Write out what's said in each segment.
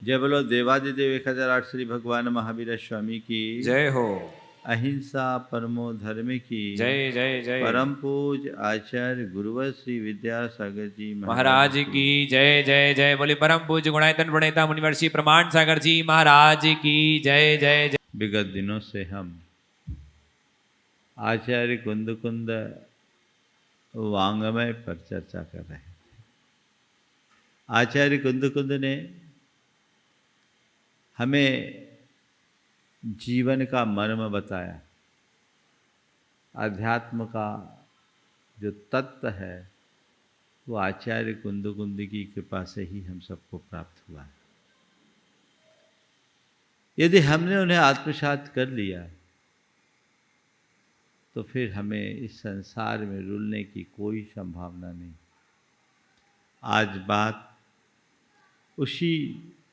जय बोलो देवादिदेव 1008 श्री भगवान महावीर स्वामी की जय हो। अहिंसा परमो धर्म की जय जय जय। परम पूज आचार्य गुरुवर श्री विद्यासागर जी महाराज की जय जय जय। बोले परम पूज्य गुणायतन प्रणेता मुनिवर्षि प्रमाण सागर जी महाराज की जय जय जय। विगत दिनों से हम आचार्य कुंद कुंद वांग्मय पर चर्चा कर रहे हैं। आचार्य कुंद कुंद ने हमें जीवन का मर्म बताया। अध्यात्म का जो तत्व है वो आचार्य कुंद कुंद की कृपा से ही हम सबको प्राप्त हुआ है। यदि हमने उन्हें आत्मसात कर लिया तो फिर हमें इस संसार में रुलने की कोई संभावना नहीं। आज बात उसी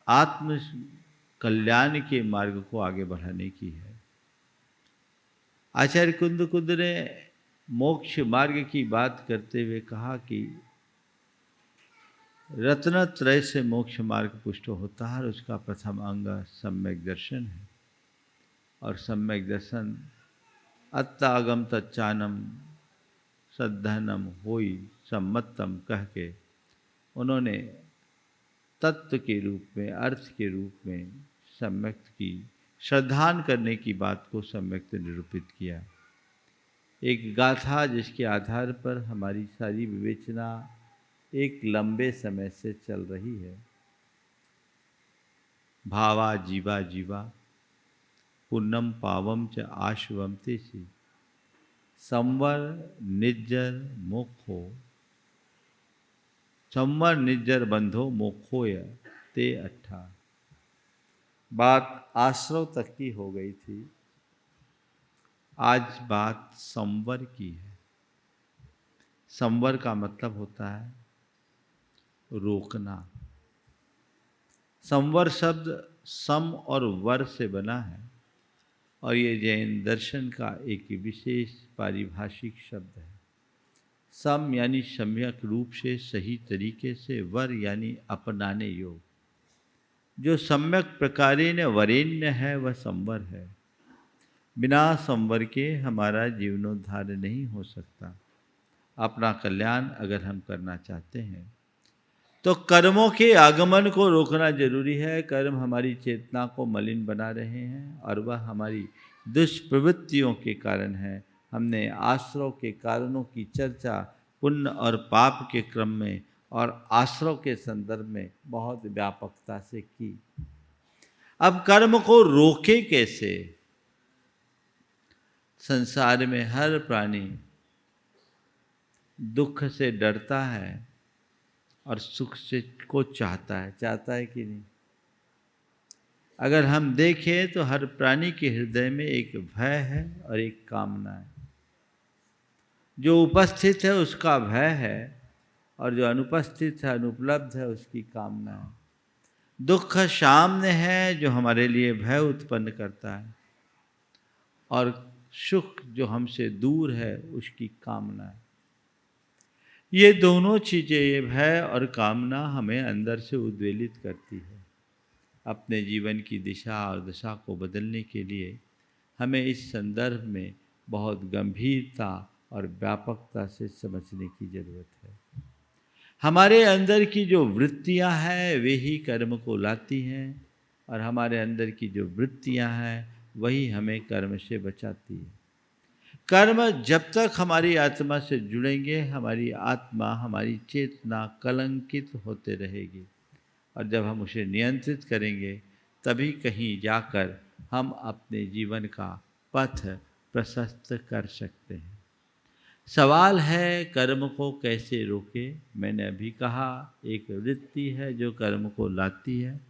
आत्म कल्याण के मार्ग को आगे बढ़ाने की है। आचार्य कुंद कुंद ने मोक्ष मार्ग की बात करते हुए कहा कि रत्नत्रय से मोक्ष मार्ग पुष्ट होता है और उसका प्रथम अंग सम्यक दर्शन है। और सम्यक दर्शन अत्तागम तच्चानम सद्धनम होई सम्मतम कह के उन्होंने तत्व के रूप में, अर्थ के रूप में सम्यक की श्रद्धान करने की बात को सम्यक निरूपित किया। एक गाथा जिसके आधार पर हमारी सारी विवेचना एक लंबे समय से चल रही है। भावा जीवा जीवा पुण्यम पावम च आशवम तेसी संवर निज्जर मोक्षो संवर निज्जर बंधो मोक्षोय ते अट्ठा। बात आश्रव तक की हो गई थी, आज बात संवर की है। संवर का मतलब होता है रोकना। संवर शब्द सम और वर से बना है और ये जैन दर्शन का एक विशेष पारिभाषिक शब्द है। सम यानी सम्यक रूप से, सही तरीके से, वर यानी अपनाने योग। जो सम्यक प्रकारेण वरेण्य है वह संवर है। बिना संवर के हमारा जीवनोद्धार नहीं हो सकता। अपना कल्याण अगर हम करना चाहते हैं तो कर्मों के आगमन को रोकना जरूरी है। कर्म हमारी चेतना को मलिन बना रहे हैं और वह हमारी दुष्प्रवृत्तियों के कारण है। हमने आश्रव के कारणों की चर्चा पुण्य और पाप के क्रम में और आश्रव के संदर्भ में बहुत व्यापकता से की। अब कर्म को रोके कैसे? संसार में हर प्राणी दुख से डरता है और सुख से को चाहता है कि नहीं? अगर हम देखें तो हर प्राणी के हृदय में एक भय है और एक कामना है। जो उपस्थित है उसका भय है और जो अनुपस्थित है, अनुपलब्ध है, उसकी कामना है। दुख सामने है जो हमारे लिए भय उत्पन्न करता है और सुख जो हमसे दूर है उसकी कामना है। ये दोनों चीज़ें, ये भय और कामना, हमें अंदर से उद्वेलित करती है। अपने जीवन की दिशा और दशा को बदलने के लिए हमें इस संदर्भ में बहुत गंभीरता और व्यापकता से समझने की जरूरत है। हमारे अंदर की जो वृत्तियां हैं वे ही कर्म को लाती हैं और हमारे अंदर की जो वृत्तियां हैं वही हमें कर्म से बचाती है। कर्म जब तक हमारी आत्मा से जुड़ेंगे, हमारी आत्मा, हमारी चेतना कलंकित होते रहेगी और जब हम उसे नियंत्रित करेंगे तभी कहीं जाकर हम अपने जीवन का पथ प्रशस्त कर सकते हैं। सवाल है कर्म को कैसे रोके। मैंने अभी कहा एक वृत्ति है जो कर्म को लाती है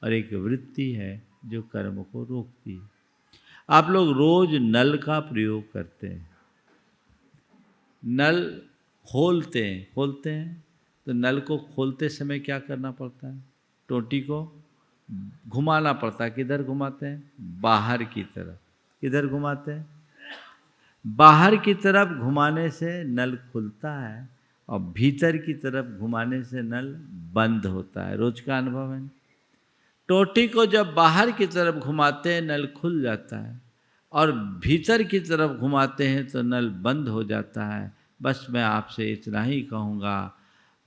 और एक वृत्ति है जो कर्म को रोकती है। आप लोग रोज नल का प्रयोग करते हैं, नल खोलते हैं तो नल को खोलते समय क्या करना पड़ता है? टोटी को घुमाना पड़ता है। किधर घुमाते हैं? बाहर की तरफ। किधर घुमाते हैं? बाहर की तरफ घुमाने से नल खुलता है और भीतर की तरफ घुमाने से नल बंद होता है। रोज का अनुभव है। टोटी को जब बाहर की तरफ घुमाते हैं नल खुल जाता है, और भीतर की तरफ घुमाते हैं तो नल बंद हो जाता है। बस मैं आपसे इतना ही कहूँगा,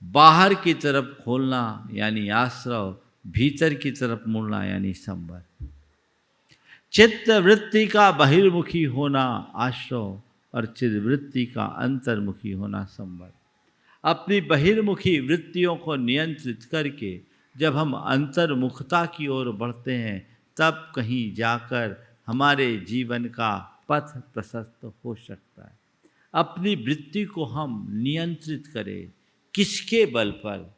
बाहर की तरफ खोलना यानी आश्रव, भीतर की तरफ मुड़ना यानी संवर। चित्त वृत्ति का बहिर्मुखी होना आश्रव और चित्तवृत्ति का अंतर्मुखी होना संवर। अपनी बहिर्मुखी वृत्तियों को नियंत्रित करके जब हम अंतर्मुखता की ओर बढ़ते हैं, तब कहीं जाकर हमारे जीवन का पथ प्रशस्त हो सकता है। अपनी वृत्ति को हम नियंत्रित करें, किसके बल पर?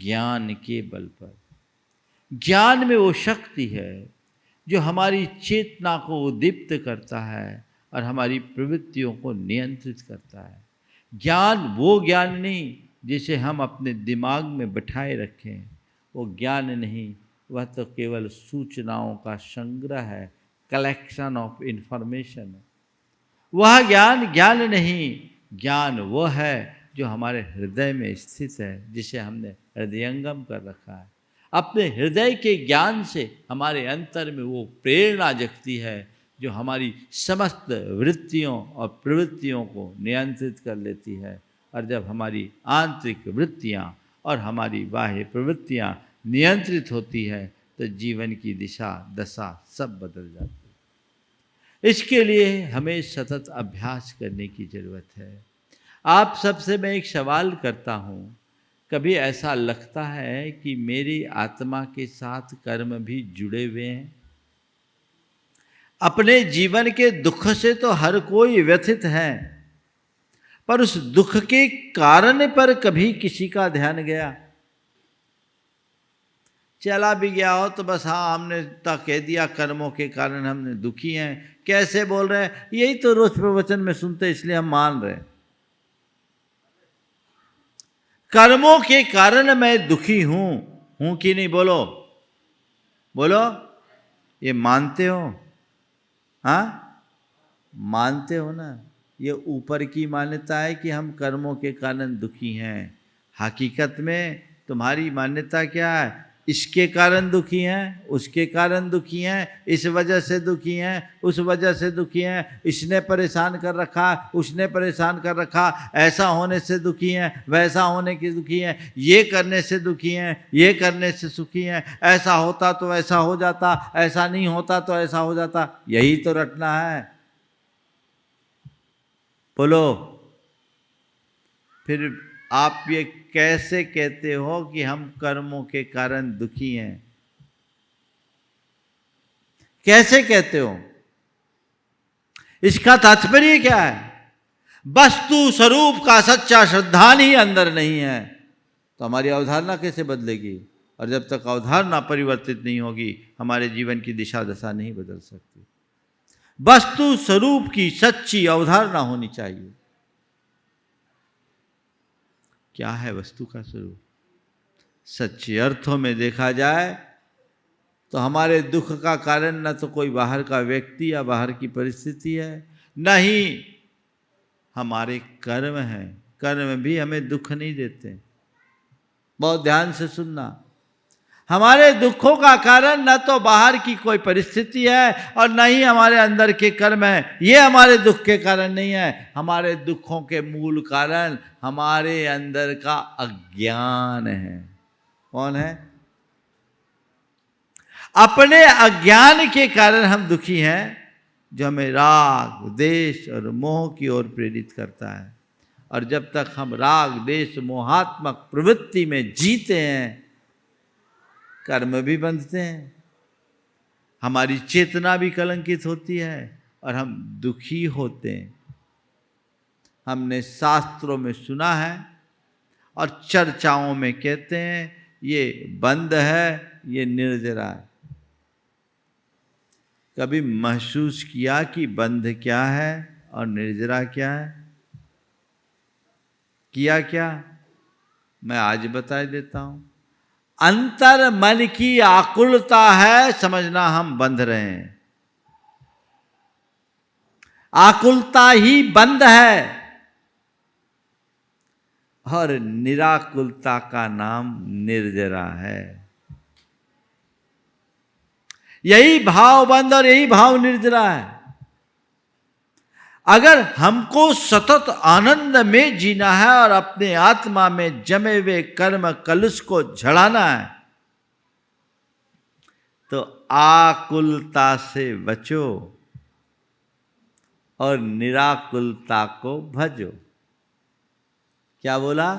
ज्ञान के बल पर। ज्ञान में वो शक्ति है जो हमारी चेतना को उद्दीप्त करता है और हमारी प्रवृत्तियों को नियंत्रित करता है। ज्ञान वो ज्ञान नहीं जिसे हम अपने दिमाग में बिठाए रखें, वो ज्ञान नहीं, वह तो केवल सूचनाओं का संग्रह है, कलेक्शन ऑफ इंफॉर्मेशन है। वह ज्ञान ज्ञान नहीं, ज्ञान वो है जो हमारे हृदय में स्थित है, जिसे हमने हृदयंगम कर रखा है। अपने हृदय के ज्ञान से हमारे अंतर में वो प्रेरणा जगती है जो हमारी समस्त वृत्तियों और प्रवृत्तियों को नियंत्रित कर लेती है। और जब हमारी आंतरिक वृत्तियाँ और हमारी बाह्य प्रवृत्तियाँ नियंत्रित होती है तो जीवन की दिशा दशा सब बदल जाती है। इसके लिए हमें सतत अभ्यास करने की ज़रूरत है। आप सबसे मैं एक सवाल करता हूँ, कभी ऐसा लगता है कि मेरी आत्मा के साथ कर्म भी जुड़े हुए हैं? अपने जीवन के दुख से तो हर कोई व्यथित है, पर उस दुख के कारण पर कभी किसी का ध्यान गया? चला भी गया हो तो बस हाँ हमने तो कह दिया कर्मों के कारण हमने दुखी हैं। कैसे बोल रहे हैं? यही तो रोज प्रवचन में सुनते, इसलिए हम मान रहे हैं। कर्मों के कारण मैं दुखी हूं कि नहीं? बोलो बोलो, ये मानते हो? हाँ मानते हो ना? ये ऊपर की मान्यता है कि हम कर्मों के कारण दुखी हैं। हकीकत में तुम्हारी मान्यता क्या है? इसके कारण दुखी हैं, उसके कारण दुखी हैं, इस वजह से दुखी हैं, उस वजह से दुखी हैं, इसने परेशान कर रखा, उसने परेशान कर रखा, ऐसा होने से दुखी हैं, वैसा होने की दुखी हैं, ये करने से दुखी हैं, ये करने से सुखी हैं, ऐसा होता तो ऐसा हो जाता, ऐसा नहीं होता तो ऐसा हो जाता। यही तो रटना है। बोलो, फिर आप ये कैसे कहते हो कि हम कर्मों के कारण दुखी हैं? कैसे कहते हो? इसका तात्पर्य क्या है? वस्तु स्वरूप का सच्चा श्रद्धान ही अंदर नहीं है तो हमारी अवधारणा कैसे बदलेगी? और जब तक अवधारणा परिवर्तित नहीं होगी, हमारे जीवन की दिशा दशा नहीं बदल सकती। वस्तु स्वरूप की सच्ची अवधारणा होनी चाहिए। क्या है वस्तु का स्वरूप? सच्चे अर्थों में देखा जाए तो हमारे दुख का कारण न तो कोई बाहर का व्यक्ति या बाहर की परिस्थिति है, न ही हमारे कर्म हैं। कर्म भी हमें दुख नहीं देते। बहुत ध्यान से सुनना, हमारे दुखों का कारण न तो बाहर की कोई परिस्थिति है और न ही हमारे अंदर के कर्म है। ये हमारे दुख के कारण नहीं है। हमारे दुखों के मूल कारण हमारे अंदर का अज्ञान है। कौन है? अपने अज्ञान के कारण हम दुखी हैं, जो हमें राग द्वेष और मोह की ओर प्रेरित करता है। और जब तक हम राग द्वेष मोहात्मक प्रवृत्ति में जीते हैं, कर्म भी बंधते हैं, हमारी चेतना भी कलंकित होती है और हम दुखी होते हैं। हमने शास्त्रों में सुना है और चर्चाओं में कहते हैं ये बंध है, ये निर्जरा है। कभी महसूस किया कि बंध क्या है और निर्जरा क्या है? किया क्या? मैं आज बता देता हूं। अंतर मन की आकुलता है, समझना हम बंध रहे हैं। आकुलता ही बंध है और निराकुलता का नाम निर्जरा है। यही भाव बंद और यही भाव निर्जरा है। अगर हमको सतत आनंद में जीना है और अपने आत्मा में जमे हुए कर्म कलुष को झड़ाना है, तो आकुलता से बचो और निराकुलता को भजो। क्या बोला?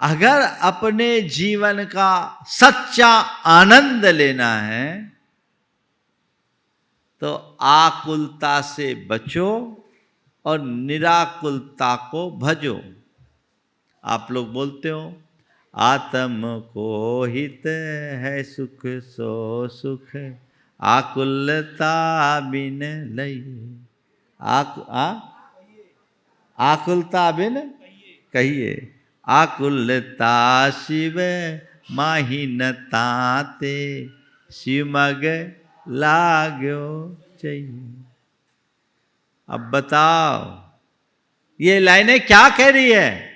अगर अपने जीवन का सच्चा आनंद लेना है तो आकुलता से बचो और निराकुलता को भजो। आप लोग बोलते हो आत्म को हित है सुख सो सुख, आकुलता बिन लई। आकुलता बिन कहिए, आकुलता शिव माहिनता ते, शिवमग लाग्यो चाहिए। अब बताओ ये लाइनें क्या कह रही है?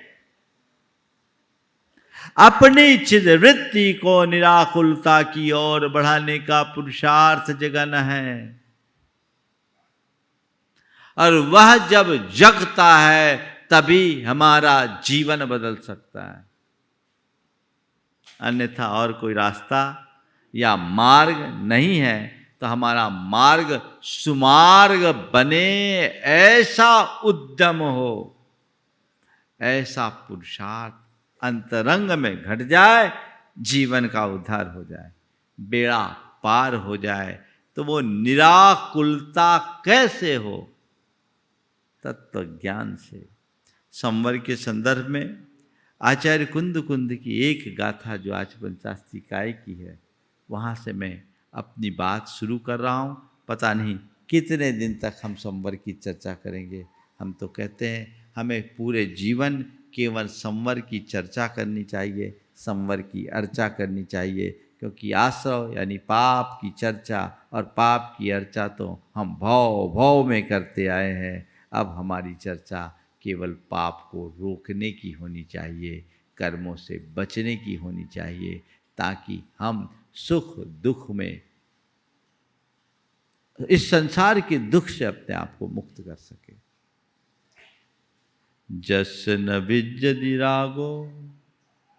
अपनी चिदवृत्ति को निराकुलता की ओर बढ़ाने का पुरुषार्थ जगाना है, और वह जब जगता है तभी हमारा जीवन बदल सकता है। अन्यथा और कोई रास्ता या मार्ग नहीं है। तो हमारा मार्ग सुमार्ग बने, ऐसा उद्यम हो, ऐसा पुरुषार्थ अंतरंग में घट जाए, जीवन का उद्धार हो जाए, बेड़ा पार हो जाए। तो वो निराकुलता कैसे हो? तत्व ज्ञान से। संवर के संदर्भ में आचार्य कुंद कुंद की एक गाथा जो आचमन शास्त्री काय की है, वहाँ से मैं अपनी बात शुरू कर रहा हूँ। पता नहीं कितने दिन तक हम संवर की चर्चा करेंगे। हम तो कहते हैं हमें पूरे जीवन केवल संवर की चर्चा करनी चाहिए, संवर की अर्चा करनी चाहिए, क्योंकि आश्रव यानी पाप की चर्चा और पाप की अर्चा तो हम भव भव में करते आए हैं। अब हमारी चर्चा केवल पाप को रोकने की होनी चाहिए, कर्मों से बचने की होनी चाहिए, ताकि हम सुख दुख में, इस संसार के दुख से अपने आप को मुक्त कर सके। जस न विज्जति रागो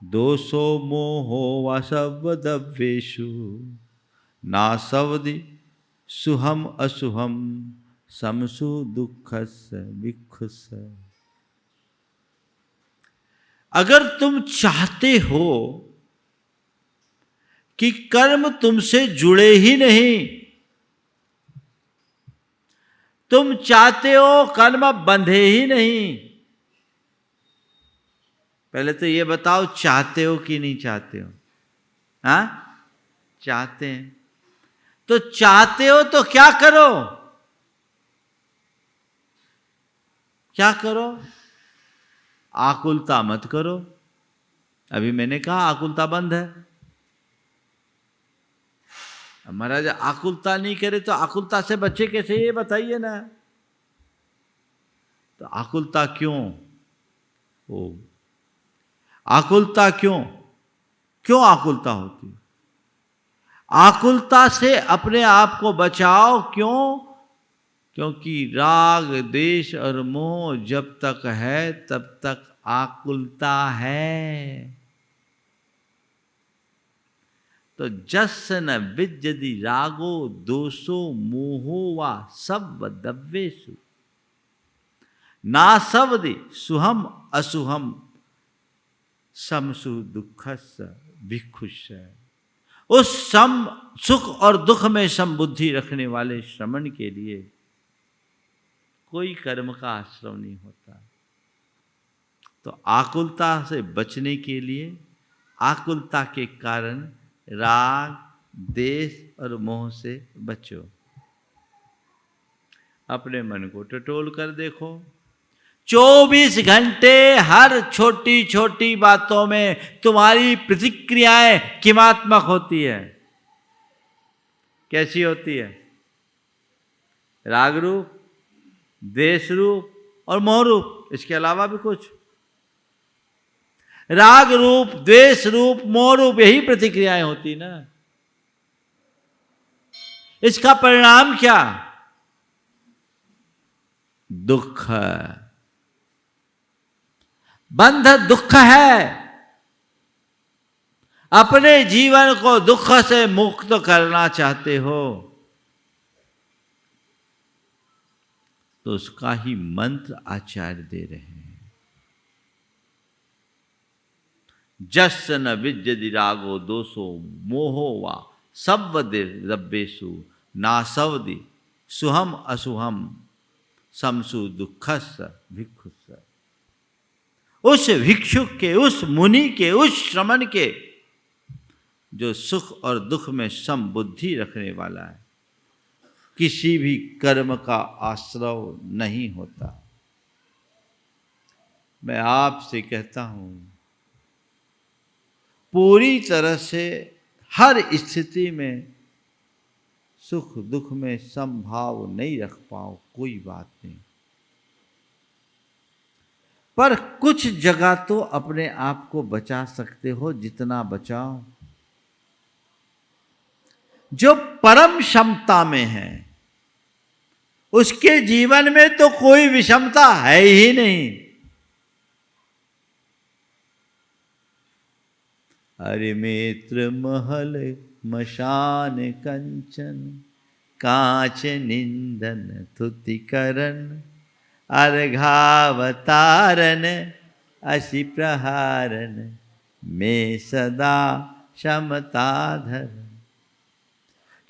दोषो मोहो वासवदव्येषु, नासवदि सुहम असुहम समसु दुखस विखुस। अगर तुम चाहते हो कि कर्म तुमसे जुड़े ही नहीं, तुम चाहते हो कर्म बंधे ही नहीं, पहले तो ये बताओ चाहते हो कि नहीं चाहते हो? हाँ, चाहते हैं। तो चाहते हो तो क्या करो? क्या करो? आकुलता मत करो। अभी मैंने कहा आकुलता बंद है। महाराज आकुलता नहीं करे तो आकुलता से बचे कैसे, ये बताइए ना। तो आकुलता क्यों हो? आकुलता क्यों आकुलता होती? आकुलता से अपने आप को बचाओ। क्यों? क्योंकि राग द्वेष और मोह जब तक है तब तक आकुलता है। तो जस न विज्जति रागो दोषो मोहो वा सवदव्येषु, नासवदि सुहम असुहम समसु दुखस विखुष। उस सम सुख और दुख में समबुद्धि रखने वाले श्रमण के लिए कोई कर्म का आश्रम नहीं होता। तो आकुलता से बचने के लिए, आकुलता के कारण राग द्वेष और मोह से बचो। अपने मन को टटोल कर देखो। 24 घंटे हर छोटी छोटी बातों में तुम्हारी प्रतिक्रियाएं किमात्मक होती है। कैसी होती है? राग रूप, द्वेष रूप और मोह रूप। इसके अलावा भी कुछ? राग रूप, द्वेष रूप, मोह रूप, यही प्रतिक्रियाएं होती ना। इसका परिणाम क्या? दुख। बंध दुख है। अपने जीवन को दुख से मुक्त करना चाहते हो तो उसका ही मंत्र आचार्य दे रहे हैं। जस न विद्यति रागो दोषो मोहो वा सव्वदिर्द्रव्येषु नासवदि सुहम असुहम समसु दुखस भिक्षुस। उस भिक्षुक के, उस मुनि के, उस श्रमण के जो सुख और दुख में समबुद्धि रखने वाला है, किसी भी कर्म का आश्रय नहीं होता। मैं आपसे कहता हूं, पूरी तरह से हर स्थिति में सुख दुख में समभाव नहीं रख पाओ, कोई बात नहीं, पर कुछ जगह तो अपने आप को बचा सकते हो, जितना बचाओ। जो परम क्षमता में है उसके जीवन में तो कोई विषमता है ही नहीं। अरे मित्र महल मशान कंचन कांच निंदन तुतिकरण अर्घावतारन असी प्रहारन में सदा क्षमता धर।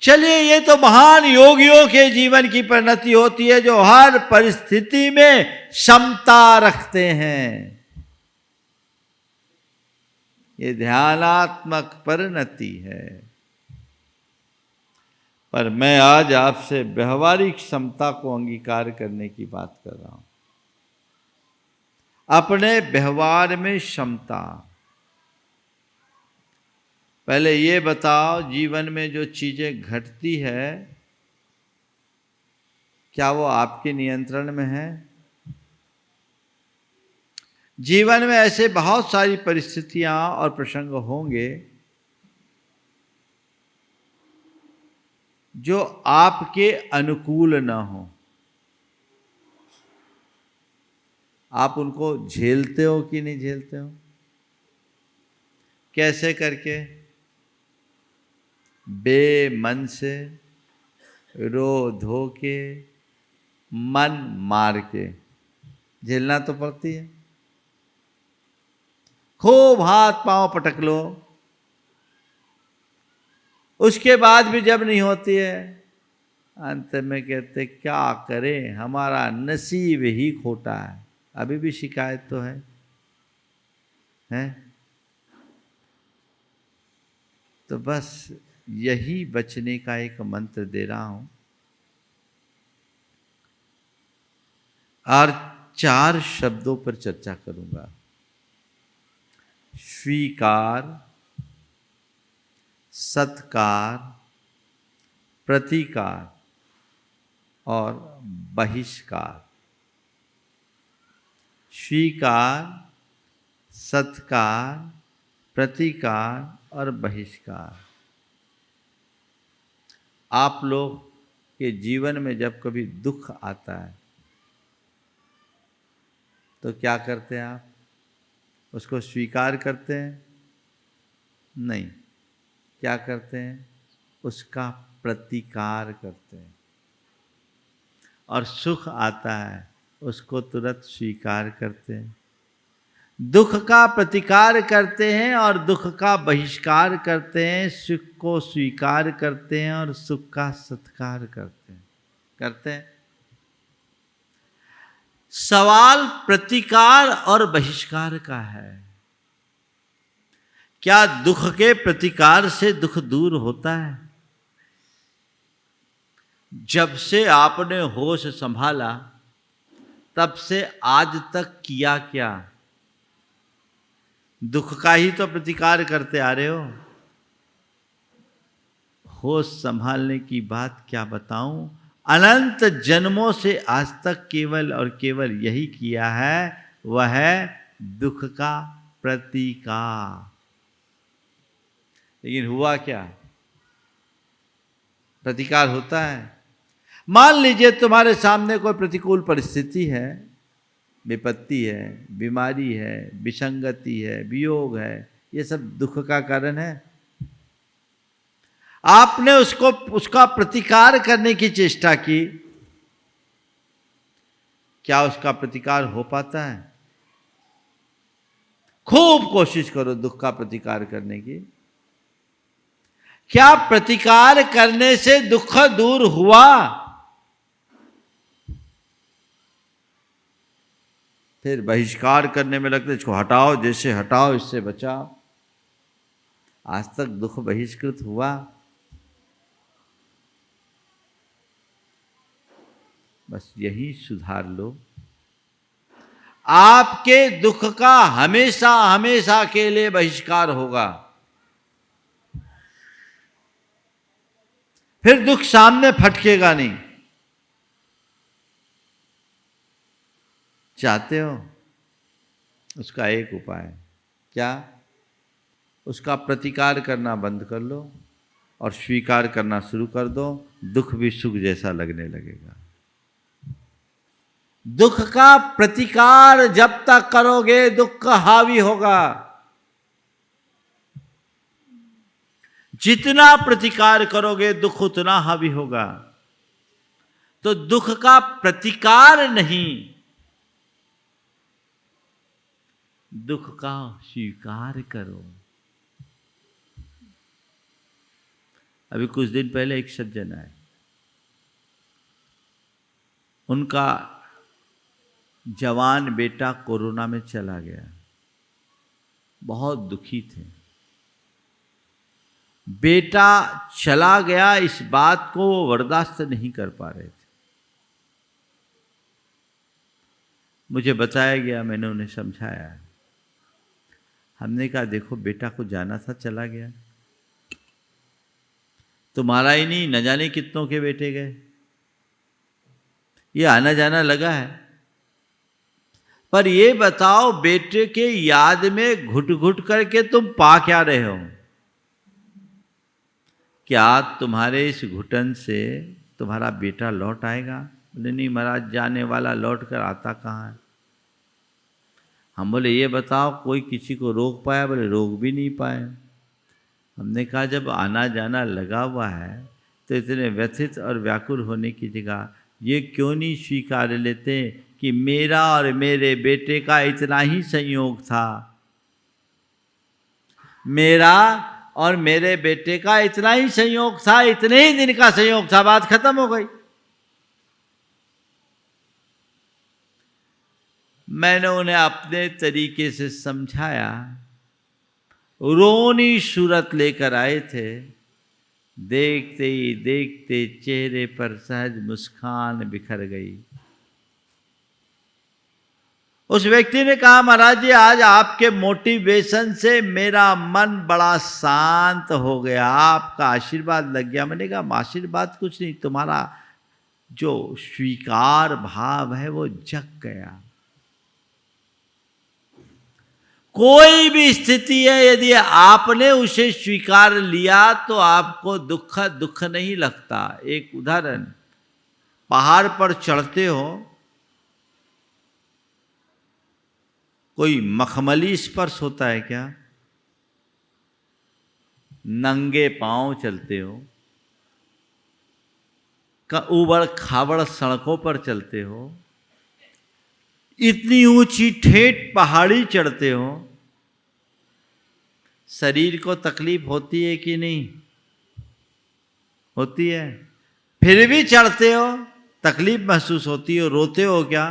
चलिए, ये तो महान योगियों के जीवन की परिणति होती है जो हर परिस्थिति में क्षमता रखते हैं। ये ध्यानात्मक परिणति है। पर मैं आज आपसे व्यवहारिक क्षमता को अंगीकार करने की बात कर रहा हूं। अपने व्यवहार में क्षमता। पहले ये बताओ, जीवन में जो चीजें घटती है क्या वो आपके नियंत्रण में है? जीवन में ऐसे बहुत सारी परिस्थितियां और प्रसंग होंगे जो आपके अनुकूल ना हो। आप उनको झेलते हो कि नहीं झेलते हो? कैसे करके? बेमन से, रो धो के, मन मार के झेलना तो पड़ती है। खूब हाथ पांव पटक लो, उसके बाद भी जब नहीं होती है, अंत में कहते क्या करें, हमारा नसीब ही खोटा है। अभी भी शिकायत तो है? तो बस यही बचने का एक मंत्र दे रहा हूं। और 4 शब्दों पर चर्चा करूंगा। स्वीकार, सत्कार, प्रतिकार और बहिष्कार। स्वीकार, सत्कार, प्रतिकार और बहिष्कार। आप लोग के जीवन में जब कभी दुख आता है तो क्या करते हैं आप? उसको स्वीकार करते हैं? नहीं। क्या करते हैं? उसका प्रतिकार करते हैं। और सुख आता है उसको तुरंत स्वीकार करते हैं। दुख का प्रतिकार करते हैं और दुख का बहिष्कार करते हैं। सुख को स्वीकार करते हैं और सुख का सत्कार करते हैं। सवाल प्रतिकार और बहिष्कार का है। क्या दुख के प्रतिकार से दुख दूर होता है? जब से आपने होश संभाला तब से आज तक किया क्या? दुख का ही तो प्रतिकार करते आ रहे हो। होश संभालने की बात क्या बताऊं? अनंत जन्मों से आज तक केवल और केवल यही किया है, वह है दुख का प्रतिकार। लेकिन हुआ क्या? प्रतिकार होता है। मान लीजिए तुम्हारे सामने कोई प्रतिकूल परिस्थिति है, विपत्ति है, बीमारी है, विसंगति है, वियोग है, ये सब दुख का कारण है। आपने उसका प्रतिकार करने की चेष्टा की, क्या उसका प्रतिकार हो पाता है? खूब कोशिश करो दुख का प्रतिकार करने की। क्या प्रतिकार करने से दुख दूर हुआ? फिर बहिष्कार करने में लगते, इसको हटाओ, जैसे हटाओ, इससे बचाओ। आज तक दुख बहिष्कृत हुआ? बस यही सुधार लो, आपके दुख का हमेशा हमेशा के लिए बहिष्कार होगा। फिर दुख सामने फटकेगा नहीं। चाहते हो? उसका एक उपाय है। क्या? उसका प्रतिकार करना बंद कर लो और स्वीकार करना शुरू कर दो। दुख भी सुख जैसा लगने लगेगा। दुख का प्रतिकार जब तक करोगे दुख हावी होगा। जितना प्रतिकार करोगे दुख उतना हावी होगा। तो दुख का प्रतिकार नहीं, दुख का स्वीकार करो। अभी कुछ दिन पहले एक सज्जन आए, उनका जवान बेटा कोरोना में चला गया। बहुत दुखी थे। बेटा चला गया, इस बात को वो बर्दाश्त नहीं कर पा रहे थे। मुझे बताया गया, मैंने उन्हें समझाया। हमने कहा देखो बेटा को जाना था, चला गया। तुम्हारा ही नहीं, न जाने कितनों के बेटे गए। ये आना जाना लगा है। पर ये बताओ, बेटे के याद में घुट घुट करके तुम पा क्या रहे हो? क्या तुम्हारे इस घुटन से तुम्हारा बेटा लौट आएगा? बोले नहीं महाराज, जाने वाला लौट कर आता कहाँ है। हम बोले ये बताओ, कोई किसी को रोक पाया? बोले रोक भी नहीं पाए। हमने कहा जब आना जाना लगा हुआ है तो इतने व्यथित और व्याकुल होने की जगह ये क्यों नहीं स्वीकार लेते कि मेरा और मेरे बेटे का इतना ही संयोग था, मेरा और मेरे बेटे का इतना ही संयोग था, इतने ही दिन का संयोग था, बात खत्म हो गई। मैंने उन्हें अपने तरीके से समझाया। रोनी सूरत लेकर आए थे। देखते ही देखते चेहरे पर सहज मुस्कान बिखर गई। उस व्यक्ति ने कहा महाराज जी, आज आपके मोटिवेशन से मेरा मन बड़ा शांत हो गया, आपका आशीर्वाद लग गया। मैंने कहा आशीर्वाद कुछ नहीं, तुम्हारा जो स्वीकार भाव है वो जग गया। कोई भी स्थिति है, यदि आपने उसे स्वीकार लिया तो आपको दुख नहीं लगता। एक उदाहरण, पहाड़ पर चढ़ते हो, कोई मखमली स्पर्श होता है क्या? नंगे पांव चलते हो, उबड़ खाबड़ सड़कों पर चलते हो, इतनी ऊंची ठेठ पहाड़ी चढ़ते हो, शरीर को तकलीफ होती है कि नहीं होती है? फिर भी चढ़ते हो, तकलीफ महसूस होती हो, रोते हो क्या?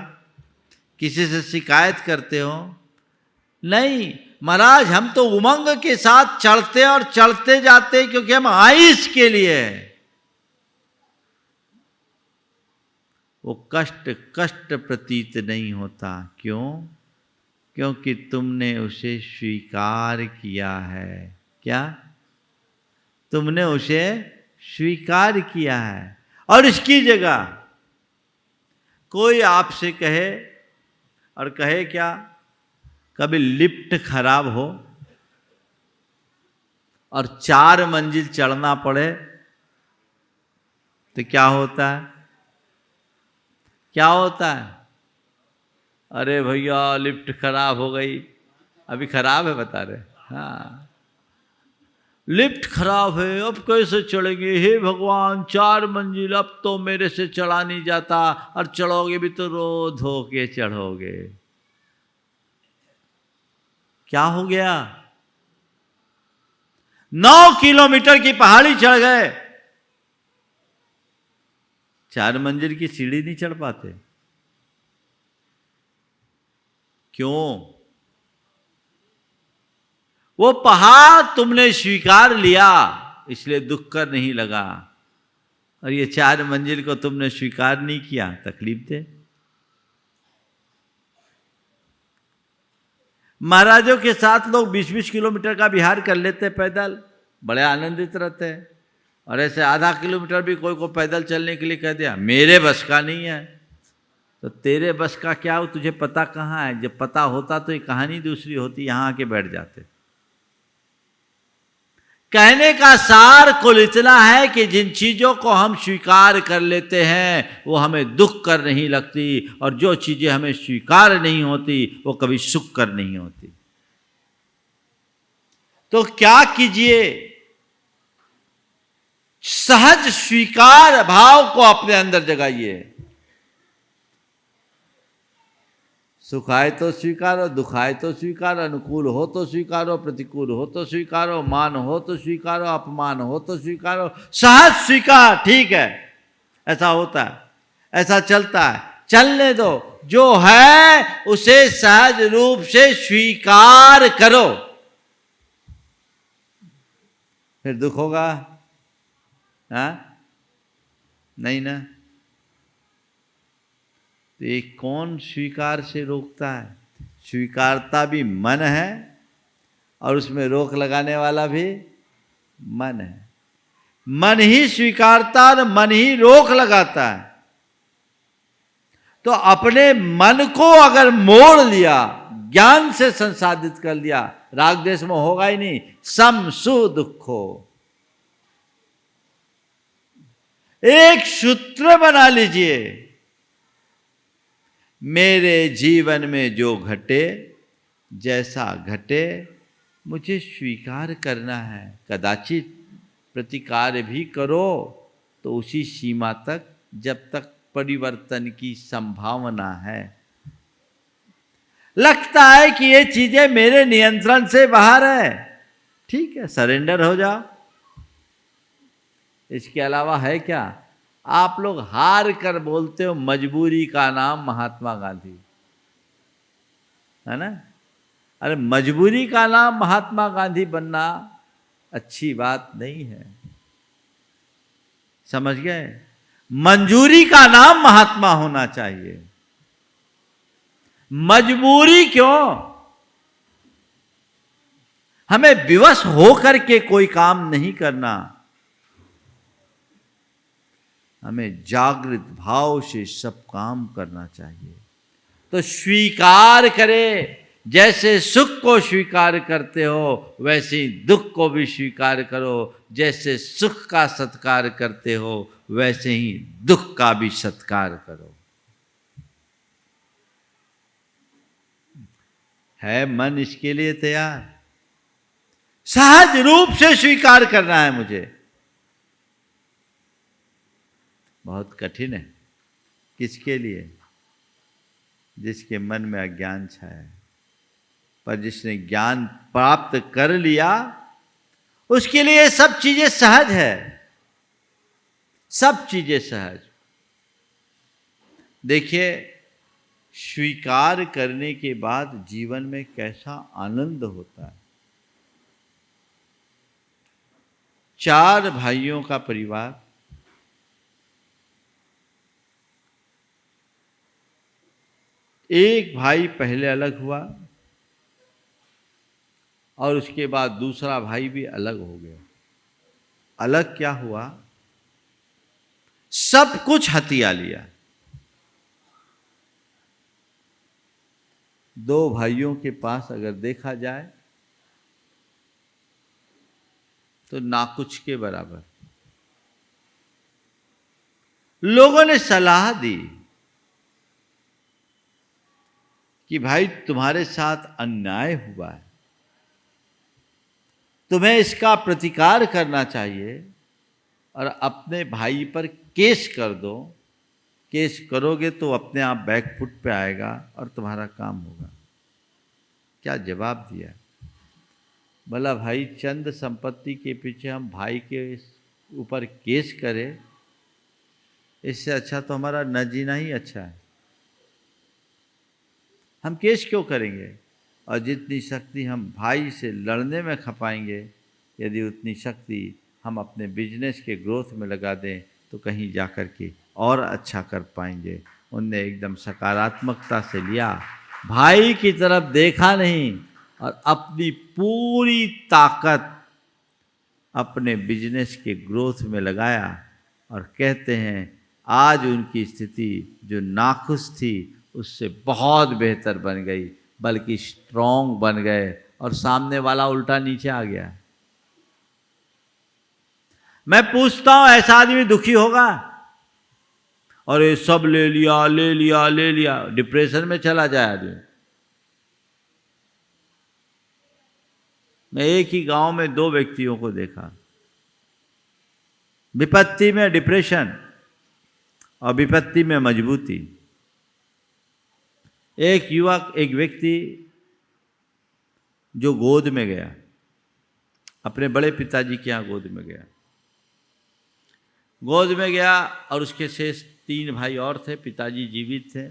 किसी से शिकायत करते हो? नहीं महाराज, हम तो उमंग के साथ चढ़ते और चढ़ते जाते, क्योंकि हम आए इसके लिए। वो कष्ट प्रतीत नहीं होता। क्यों? क्योंकि तुमने उसे स्वीकार किया है। क्या? तुमने उसे स्वीकार किया है। और इसकी जगह कोई आपसे कहे, और कहे क्या, कभी लिफ्ट खराब हो और 4 मंजिल चढ़ना पड़े, तो क्या होता है? क्या होता है? अरे भैया लिफ्ट खराब हो गई। अभी खराब है बता रहे? हाँ, लिफ्ट खराब है, अब कैसे चढ़ेंगे? हे भगवान, 4 मंजिल, अब तो मेरे से चढ़ा नहीं जाता, और चढ़ोगे भी तो रो धो के चढ़ोगे। क्या हो गया? 9 किलोमीटर की पहाड़ी चढ़ गए, 4 मंजिल की सीढ़ी नहीं चढ़ पाते। क्यों? वो पहाड़ तुमने स्वीकार लिया, इसलिए दुख कर नहीं लगा, और ये 4 मंजिल को तुमने स्वीकार नहीं किया, तकलीफ दे। महाराजों के साथ लोग 20-20 किलोमीटर का विहार कर लेते पैदल, बड़े आनंदित रहते हैं। और ऐसे आधा किलोमीटर भी कोई को पैदल चलने के लिए कह दिया, मेरे बस का नहीं है। तो तेरे बस का क्या हो, तुझे पता कहाँ है? जब पता होता तो ये कहानी दूसरी होती, यहाँ आके बैठ जाते। कहने का सार कुल इतना है कि जिन चीजों को हम स्वीकार कर लेते हैं वो हमें दुख कर नहीं लगती, और जो चीजें हमें स्वीकार नहीं होती वो कभी सुख कर नहीं होती। तो क्या कीजिए, सहज स्वीकार भाव को अपने अंदर जगाइए। सुख आए तो स्वीकारो, दुख आए तो स्वीकारो, अनुकूल हो तो स्वीकारो, प्रतिकूल हो तो स्वीकारो, मान हो तो स्वीकारो, अपमान हो तो स्वीकारो, सहज स्वीकार। ठीक है, ऐसा होता है, ऐसा चलता है, चलने दो। जो है उसे सहज रूप से स्वीकार करो। फिर दुख होगा? हाँ, नहीं ना। तो ये कौन स्वीकार से रोकता है? स्वीकारता भी मन है, और उसमें रोक लगाने वाला भी मन है। मन ही स्वीकारता और मन ही रोक लगाता है। तो अपने मन को अगर मोड़ लिया, ज्ञान से संसाधित कर लिया, राग द्वेष में होगा ही नहीं। सम सु दुखो, एक सूत्र बना लीजिए, मेरे जीवन में जो घटे, जैसा घटे, मुझे स्वीकार करना है। कदाचित प्रतिकार भी करो तो उसी सीमा तक, जब तक परिवर्तन की संभावना है। लगता है कि ये चीजें मेरे नियंत्रण से बाहर है, ठीक है, सरेंडर हो जाओ। इसके अलावा है क्या? आप लोग हार कर बोलते हो मजबूरी का नाम महात्मा गांधी, है ना? अरे मजबूरी का नाम महात्मा गांधी बनना अच्छी बात नहीं है, समझ गए? मंजूरी का नाम महात्मा होना चाहिए। मजबूरी क्यों? हमें विवश होकर के कोई काम नहीं करना, हमें जागृत भाव से सब काम करना चाहिए। तो स्वीकार करें, जैसे सुख को स्वीकार करते हो वैसे ही दुख को भी स्वीकार करो। जैसे सुख का सत्कार करते हो वैसे ही दुख का भी सत्कार करो। है मन इसके लिए तैयार? सहज रूप से स्वीकार करना है मुझे। बहुत कठिन है। किसके लिए? जिसके मन में अज्ञान छाया है। पर जिसने ज्ञान प्राप्त कर लिया उसके लिए सब चीजें सहज है, सब चीजें सहज। देखिए, स्वीकार करने के बाद जीवन में कैसा आनंद होता है। 4 भाइयों का परिवार, एक भाई पहले अलग हुआ और उसके बाद दूसरा भाई भी अलग हो गया। अलग क्या हुआ? सब कुछ हथिया लिया। 2 भाइयों के पास अगर देखा जाए तो ना कुछ के बराबर। लोगों ने सलाह दी कि भाई तुम्हारे साथ अन्याय हुआ है, तुम्हें इसका प्रतिकार करना चाहिए और अपने भाई पर केस कर दो। केस करोगे तो अपने आप बैकफुट पे आएगा और तुम्हारा काम होगा। क्या जवाब दिया? बोला भाई चंद संपत्ति के पीछे हम भाई के ऊपर केस करें, इससे अच्छा तो हमारा न जीना ही अच्छा है। हम केस क्यों करेंगे? और जितनी शक्ति हम भाई से लड़ने में खपाएंगे, यदि उतनी शक्ति हम अपने बिजनेस के ग्रोथ में लगा दें तो कहीं जाकर के और अच्छा कर पाएंगे। उनने एकदम सकारात्मकता से लिया, भाई की तरफ देखा नहीं और अपनी पूरी ताकत अपने बिजनेस के ग्रोथ में लगाया। और कहते हैं आज उनकी स्थिति जो नाखुश थी उससे बहुत बेहतर बन गई, बल्कि स्ट्रॉन्ग बन गए और सामने वाला उल्टा नीचे आ गया। मैं पूछता हूं ऐसा आदमी दुखी होगा? और ये सब ले लिया ले लिया ले लिया, डिप्रेशन में चला जाए आदमी। मैं एक ही गांव में 2 व्यक्तियों को देखा, विपत्ति में डिप्रेशन और विपत्ति में मजबूती। एक युवक, एक व्यक्ति जो गोद में गया, अपने बड़े पिताजी के यहाँ गोद में गया, गोद में गया और उसके शेष 3 भाई और थे, पिताजी जीवित थे।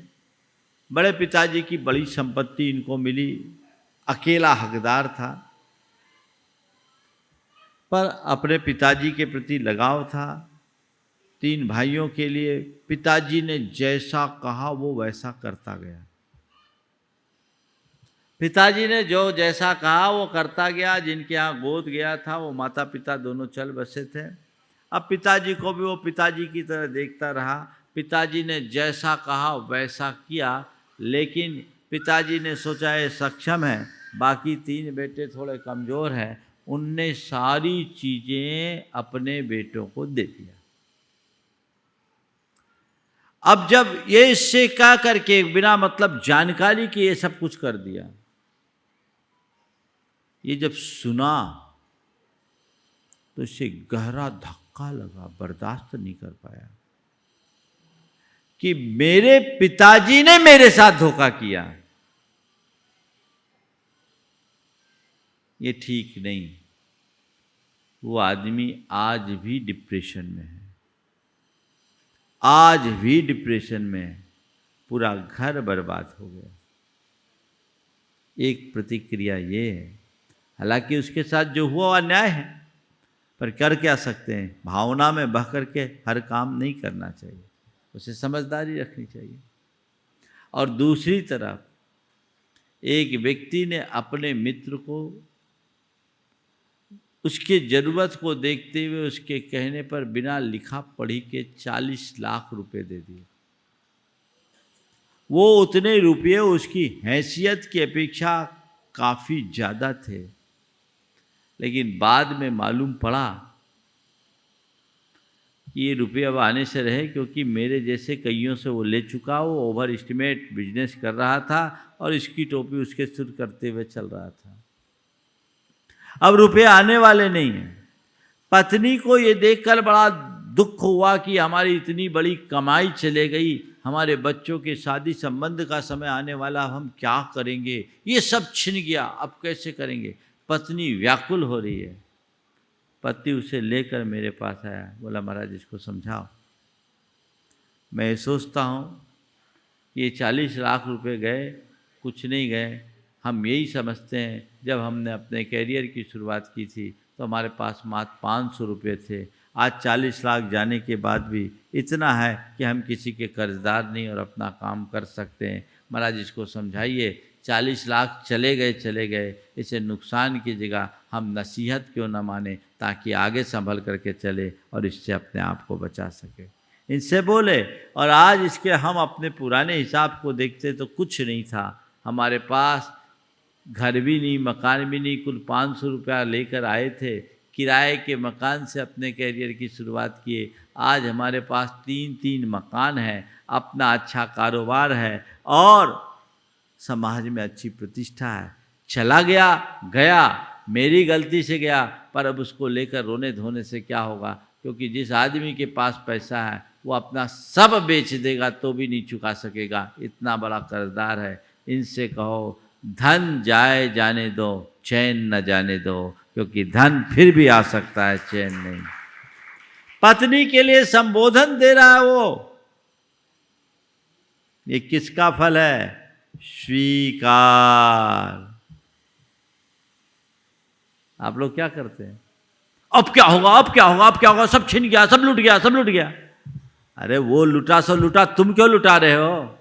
बड़े पिताजी की बड़ी संपत्ति इनको मिली, अकेला हकदार था, पर अपने पिताजी के प्रति लगाव था। 3 भाइयों के लिए पिताजी ने जैसा कहा वो वैसा करता गया। पिताजी ने जो जैसा कहा वो करता गया। जिनके यहाँ गोद गया था वो माता पिता दोनों चल बसे थे। अब पिताजी को भी वो पिताजी की तरह देखता रहा। पिताजी ने जैसा कहा वैसा किया, लेकिन पिताजी ने सोचा ये सक्षम है, बाकी 3 बेटे थोड़े कमज़ोर हैं। उनने सारी चीज़ें अपने बेटों को दे दिया। अब जब ये इससे क्या करके बिना मतलब जानकारी के ये सब कुछ कर दिया, ये जब सुना तो इससे गहरा धक्का लगा, बर्दाश्त नहीं कर पाया कि मेरे पिताजी ने मेरे साथ धोखा किया। ये ठीक नहीं। वो आदमी आज भी डिप्रेशन में है, आज भी डिप्रेशन में है, पूरा घर बर्बाद हो गया। एक प्रतिक्रिया ये है, हालांकि उसके साथ जो हुआ अन्याय है, पर कर क्या सकते हैं? भावना में बह करके हर काम नहीं करना चाहिए, उसे समझदारी रखनी चाहिए। और दूसरी तरफ एक व्यक्ति ने अपने मित्र को उसके ज़रूरत को देखते हुए उसके कहने पर बिना लिखा पढ़ी के 40 लाख रुपए दे दिए। वो उतने रुपये उसकी हैसियत की अपेक्षा काफ़ी ज़्यादा थे, लेकिन बाद में मालूम पड़ा कि ये रुपये अब आने से रहे, क्योंकि मेरे जैसे कईयों से वो ले चुका। वो ओवर एस्टिमेट बिजनेस कर रहा था और इसकी टोपी उसके सिर करते हुए चल रहा था। अब रुपये आने वाले नहीं हैं। पत्नी को ये देखकर बड़ा दुख हुआ कि हमारी इतनी बड़ी कमाई चले गई, हमारे बच्चों के शादी संबंध का समय आने वाला, हम क्या करेंगे? ये सब छिन गया, अब कैसे करेंगे? पत्नी व्याकुल हो रही है। पति उसे लेकर मेरे पास आया, बोला महाराज इसको समझाओ। मैं सोचता हूँ कि ये 40 लाख रुपए गए, कुछ नहीं गए। हम यही समझते हैं जब हमने अपने कैरियर की शुरुआत की थी तो हमारे पास मात्र 500 रुपये थे। आज 40 लाख जाने के बाद भी इतना है कि हम किसी के कर्जदार नहीं और अपना काम कर सकते हैं। महाराज इसको समझाइए, 40 लाख चले गए, इसे नुकसान की जगह हम नसीहत क्यों न माने, ताकि आगे संभल करके चले और इससे अपने आप को बचा सके। इनसे बोले, और आज इसके हम अपने पुराने हिसाब को देखते तो कुछ नहीं था। हमारे पास घर भी नहीं, मकान भी नहीं, कुल 500 रुपया लेकर आए थे। किराए के मकान से अपने कैरियर की शुरुआत किए, आज हमारे पास 3-3 मकान हैं, अपना अच्छा कारोबार है और समाज में अच्छी प्रतिष्ठा है। चला गया गया, मेरी गलती से गया, पर अब उसको लेकर रोने धोने से क्या होगा, क्योंकि जिस आदमी के पास पैसा है वो अपना सब बेच देगा तो भी नहीं चुका सकेगा, इतना बड़ा कर्जदार है। इनसे कहो धन जाए जाने दो, चैन न जाने दो, क्योंकि धन फिर भी आ सकता है, चैन नहीं। पत्नी के लिए संबोधन दे रहा है वो, ये किसका फल है? स्वीकार। आप लोग क्या करते हैं? अब क्या होगा, अब क्या होगा, अब क्या होगा, सब छिन गया, सब लूट गया, सब लूट गया। अरे वो लूटा सो लूटा, तुम क्यों लुटा रहे हो?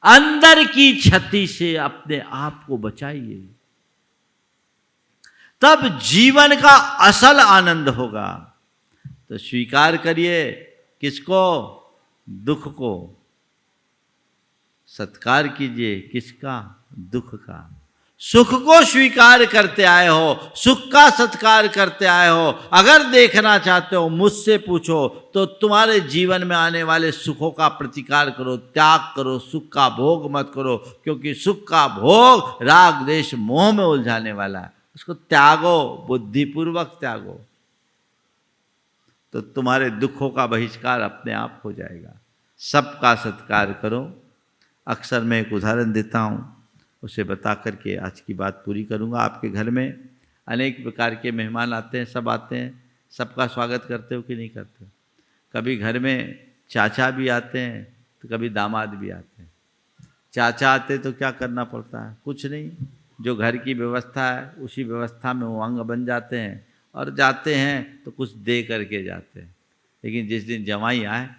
अंदर की क्षति से अपने आप को बचाइए, तब जीवन का असल आनंद होगा। तो स्वीकार करिए किसको? दुख को। सत्कार कीजिए किसका? दुख का। सुख को स्वीकार करते आए हो, सुख का सत्कार करते आए हो। अगर देखना चाहते हो मुझसे पूछो, तो तुम्हारे जीवन में आने वाले सुखों का प्रतिकार करो, त्याग करो, सुख का भोग मत करो, क्योंकि सुख का भोग राग द्वेष मोह में उलझाने वाला है। उसको त्यागो, बुद्धिपूर्वक त्यागो, तो तुम्हारे दुखों का बहिष्कार अपने आप हो जाएगा। सबका सत्कार करो। अक्सर मैं एक उदाहरण देता हूँ, उसे बता करके आज की बात पूरी करूँगा। आपके घर में अनेक प्रकार के मेहमान आते हैं, सब आते हैं, सबका स्वागत करते हो कि नहीं करते हो? कभी घर में चाचा भी आते हैं तो कभी दामाद भी आते हैं। चाचा आते तो क्या करना पड़ता है? कुछ नहीं, जो घर की व्यवस्था है उसी व्यवस्था में वो अंग बन जाते हैं और जाते हैं तो कुछ दे करके जाते हैं। लेकिन जिस दिन जवाई आए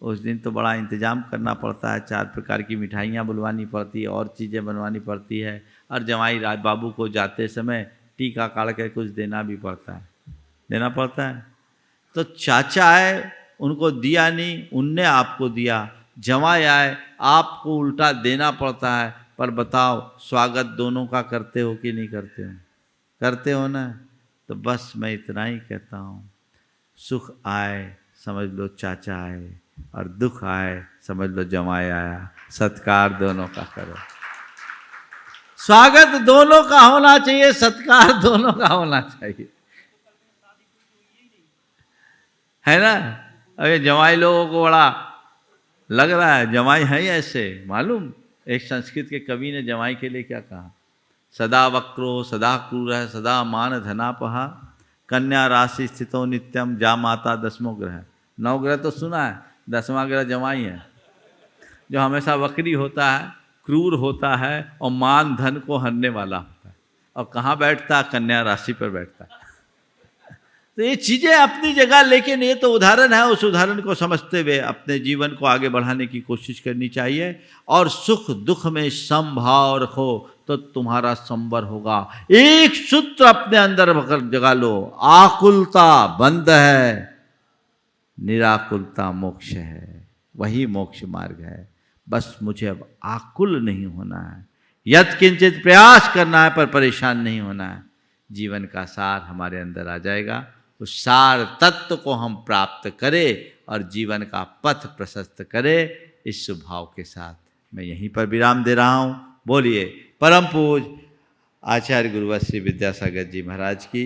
उस दिन तो बड़ा इंतजाम करना पड़ता है, 4 प्रकार की मिठाइयाँ बुलवानी पड़ती है और चीज़ें बनवानी पड़ती है, और जवाई राज बाबू को जाते समय टीका काढ़ के कुछ देना भी पड़ता है, देना पड़ता है। तो चाचा आए, उनको दिया नहीं, उनने आपको दिया। जवाई आए, आपको उल्टा देना पड़ता है। पर बताओ, स्वागत दोनों का करते हो कि नहीं करते हो? करते हो ना? तो बस मैं इतना ही कहता हूँ, सुख आए समझ लो चाचा आए, और दुख आए समझ लो जमाई आया। सत्कार दोनों का करो, स्वागत दोनों का होना चाहिए, सत्कार दोनों का होना चाहिए, है ना? अरे जमाई लोगों को बड़ा लग रहा है, जमाई है ऐसे। मालूम, एक संस्कृत के कवि ने जमाई के लिए क्या कहा? सदा वक्रो सदा क्रूरः सदा मान धनापहा कन्या राशि स्थितो नित्यम जा माता दसमो ग्रह। 9 ग्रह तो सुना है, 10वां ग्रह जमाई है, जो हमेशा वक्री होता है, क्रूर होता है और मान धन को हरने वाला होता है। और कहाँ बैठता है? कन्या राशि पर बैठता है। तो ये चीज़ें अपनी जगह, लेकिन ये तो उदाहरण है, उस उदाहरण को समझते हुए अपने जीवन को आगे बढ़ाने की कोशिश करनी चाहिए। और सुख दुख में समभाव रखो तो तुम्हारा संवर होगा। एक सूत्र अपने अंदर जगा लो, आकुलता बंध है, निराकुलता मोक्ष है, वही मोक्ष मार्ग है। बस मुझे अब आकुल नहीं होना है, यत् किंचित प्रयास करना है, पर परेशान नहीं होना है। जीवन का सार हमारे अंदर आ जाएगा। उस सार तत्व को हम प्राप्त करें और जीवन का पथ प्रशस्त करें। इस स्वभाव के साथ मैं यहीं पर विराम दे रहा हूँ। बोलिए परम पूज आचार्य गुरुवर श्री विद्यासागर जी महाराज की।